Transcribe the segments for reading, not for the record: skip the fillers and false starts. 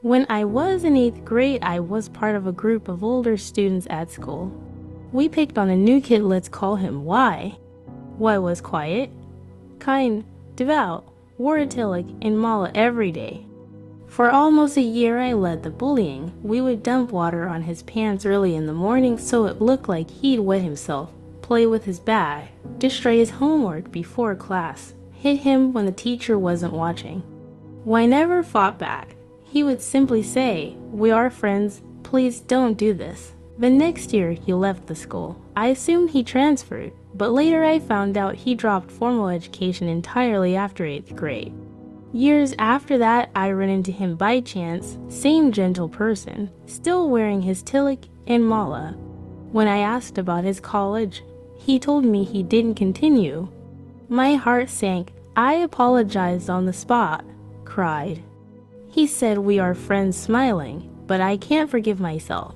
When I was in 8th grade, I was part of a group of older students at school. We picked on a new kid, let's call him Y. Y was quiet, kind, devout, wore a tunic and mala every day. For almost a year I led the bullying. We would dump water on his pants early in the morning so it looked like he'd wet himself, play with his bag, destroy his homework before class, hit him when the teacher wasn't watching. Y never fought back. He would simply say, "We are friends, please don't do this." The next year he left the school. I assumed he transferred, but later I found out he dropped formal education entirely after 8th grade. Years after that, I ran into him by chance, same gentle person, still wearing his tunic and mala. When I asked about his college, he told me he didn't continue. My heart sank. I apologized on the spot, cried. He said we are friends, smiling, but I can't forgive myself.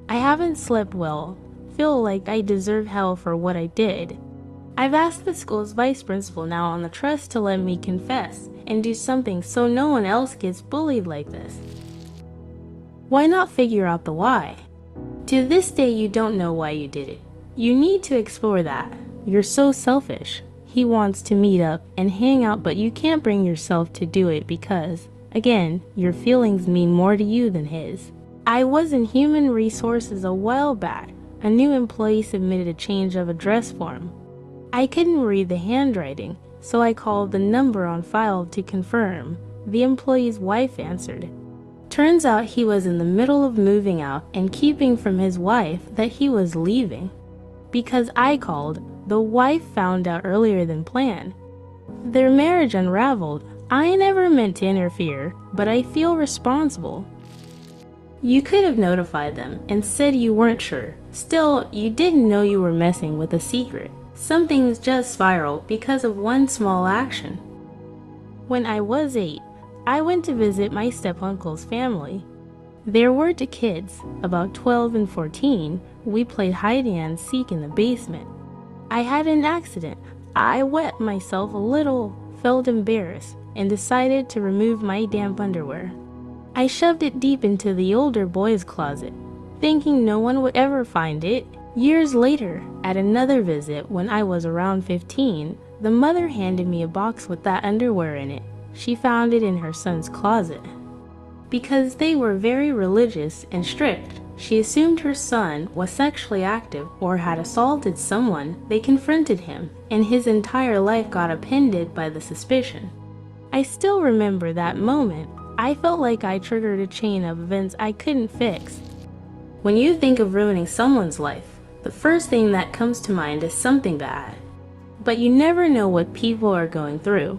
I haven't slept well, feel like I deserve hell for what I did. I've asked the school's vice principal now on the trust to let me confess and do something so no one else gets bullied like this. Why not figure out the why? To this day you don't know why you did it. You need to explore that. You're so selfish. He wants to meet up and hang out, but you can't bring yourself to do it because, again, your feelings mean more to you than his. I was in human resources a while back. A new employee submitted a change of address form. I couldn't read the handwriting, so I called the number on file to confirm. The employee's wife answered. Turns out he was in the middle of moving out and keeping from his wife that he was leaving. Because I called, the wife found out earlier than planned. Their marriage unraveled. I never meant to interfere, but I feel responsible. You could have notified them and said you weren't sure. Still, you didn't know you were messing with a secret. Some things just spiral because of one small action. When I was 8, I went to visit my step-uncle's family. There were 2 kids, about 12 and 14. We played hide and seek in the basement. I had an accident. I wet myself a little, felt embarrassed, and decided to remove my damp underwear. I shoved it deep into the older boy's closet, thinking no one would ever find it. Years later, at another visit when I was around 15, the mother handed me a box with that underwear in it. She found it in her son's closet. Because they were very religious and strict, she assumed her son was sexually active or had assaulted someone. They confronted him, and his entire life got upended by the suspicion. I still remember that moment. I felt like I triggered a chain of events I couldn't fix. When you think of ruining someone's life, the first thing that comes to mind is something bad. But you never know what people are going through.